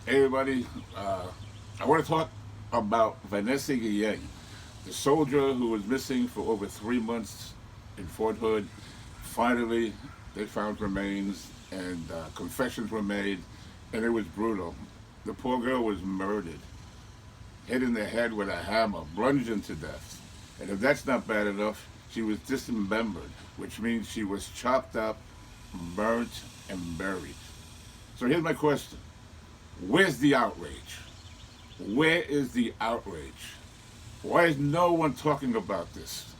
Hey everybody, I want to talk about Vanessa Guillén, the soldier who was missing for over 3 months in Fort Hood. Finally, they found remains and confessions were made, and it was brutal. The poor girl was murdered, hit in the head with a hammer, bludgeoned to death. And if that's not bad enough, she was dismembered, which means she was chopped up, burnt, and buried. So here's my question. Where's the outrage? Where is the outrage? Why is no one talking about this?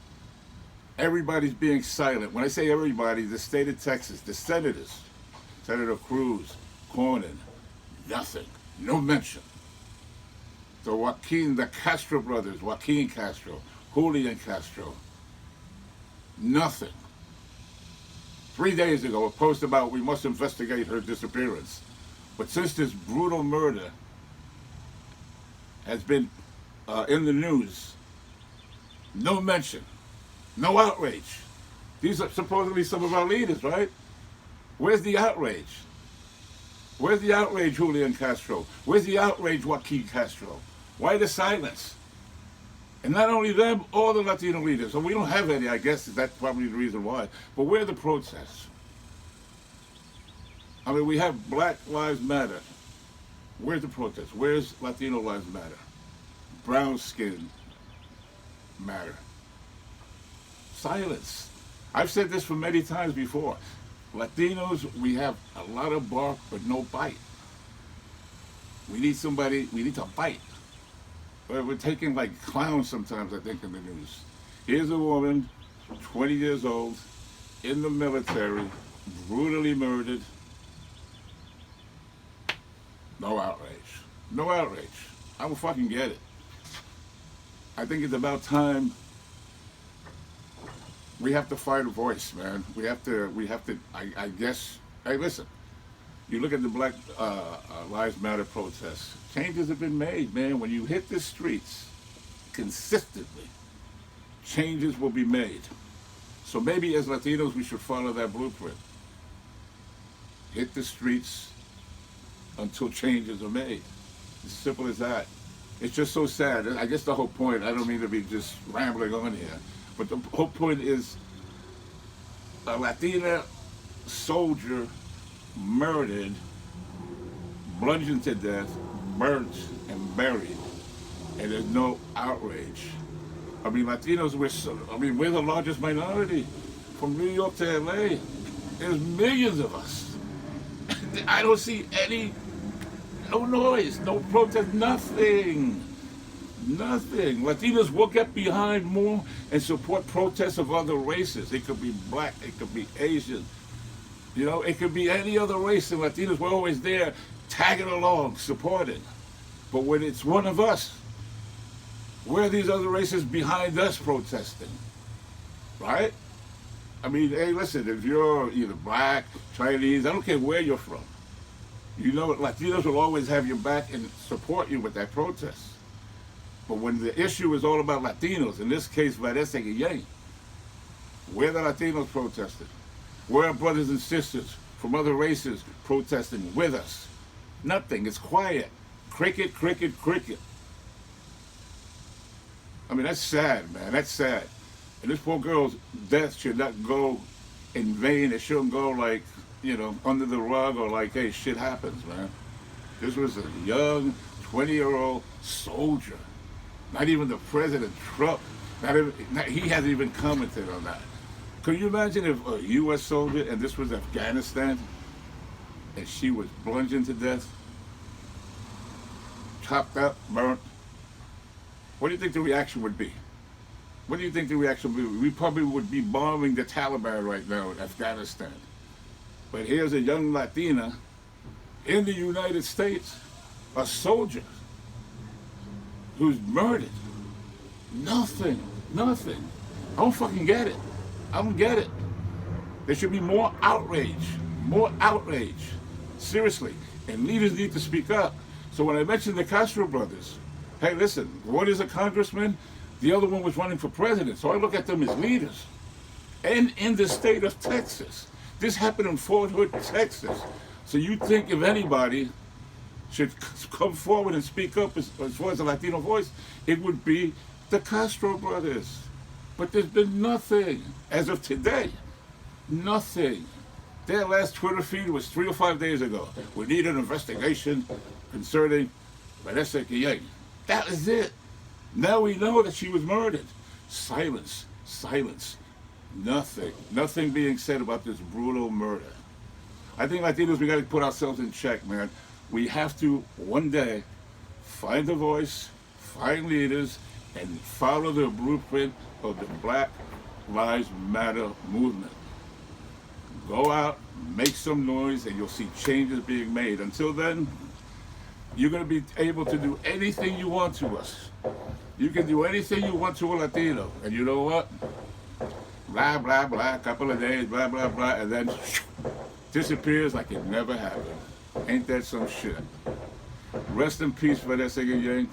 Everybody's being silent. When I say everybody, the state of Texas, the senators, Senator Cruz, Cornyn, nothing, no mention. The Castro brothers, Joaquin Castro, Julian Castro, nothing. 3 days ago, a post about we must investigate her disappearance. But since this brutal murder has been in the news, no mention, no outrage. These are supposedly some of our leaders, right? Where's the outrage? Where's the outrage, Julian Castro? Where's the outrage, Joaquin Castro? Why the silence? And not only them, all the Latino leaders. So we don't have any, I guess that's probably the reason why. But where are the protests? I mean, we have Black Lives Matter. Where's the protest? Where's Latino Lives Matter? Brown skin matter. Silence. I've said this for many times before. Latinos, we have a lot of bark but no bite. We need to bite. But we're taking like clowns sometimes, I think, in the news. Here's a woman, 20 years old, in the military, brutally murdered. No outrage. No outrage. I don't fucking get it. I think it's about time we have to find a voice, man. We have to, I guess, hey, listen. You look at the Black Lives Matter protests. Changes have been made, man. When you hit the streets consistently, changes will be made. So maybe as Latinos, we should follow that blueprint. Hit the streets until changes are made. As simple as that. It's just so sad. I guess the whole point, I don't mean to be just rambling on here, but the whole point is a Latina soldier murdered, bludgeoned to death, burnt, and buried. And there's no outrage. I mean, Latinos, we're the largest minority. From New York to LA, there's millions of us. I don't see no noise, no protest, nothing. Nothing. Latinos will get behind more and support protests of other races. It could be black, it could be Asian. You know, it could be any other race, and Latinos were always there, tagging along, supporting. But when it's one of us, where are these other races behind us protesting? Right? I mean, hey, listen, if you're either black, Chinese, I don't care where you're from, you know, Latinos will always have your back and support you with that protest. But when the issue is all about Latinos, in this case, Vanessa Guillén, where the Latinos protested? Where are brothers and sisters from other races protesting with us? Nothing. It's quiet. Cricket, cricket, cricket. I mean, that's sad, man. That's sad. And this poor girl's death should not go in vain. It shouldn't go like, you know, under the rug or like, hey, shit happens, man. This was a young 20-year-old soldier. Not even the President Trump. He hasn't even commented on that. Could you imagine if a U.S. soldier, and this was Afghanistan, and she was bludgeoned to death, chopped up, burnt? What do you think the reaction would be? What do you think the reaction would be? We probably would be bombing the Taliban right now in Afghanistan. But here's a young Latina in the United States, a soldier, who's murdered. Nothing. I don't fucking get it. I don't get it. There should be more outrage. Seriously. And leaders need to speak up. So when I mentioned the Castro brothers, hey, listen, one is a congressman, the other one was running for president. So I look at them as leaders. And in the state of Texas. This happened in Fort Hood, Texas. So you think if anybody should come forward and speak up as far as a Latino voice, it would be the Castro brothers. But there's been nothing as of today. Nothing. Their last Twitter feed was 3 or 5 days ago. We need an investigation concerning Vanessa Guillén. That is it. Now we know that she was murdered. Silence. Silence. Nothing. Nothing being said about this brutal murder. I think Latinos, we got to put ourselves in check, man. We have to, one day, find a voice, find leaders, and follow the blueprint of the Black Lives Matter movement. Go out, make some noise, and you'll see changes being made. Until then, you're going to be able to do anything you want to us. You can do anything you want to a Latino. And you know what? Blah, blah, blah, couple of days, blah, blah, blah, and then disappears like it never happened. Ain't that some shit? Rest in peace, Vanessa Guillén.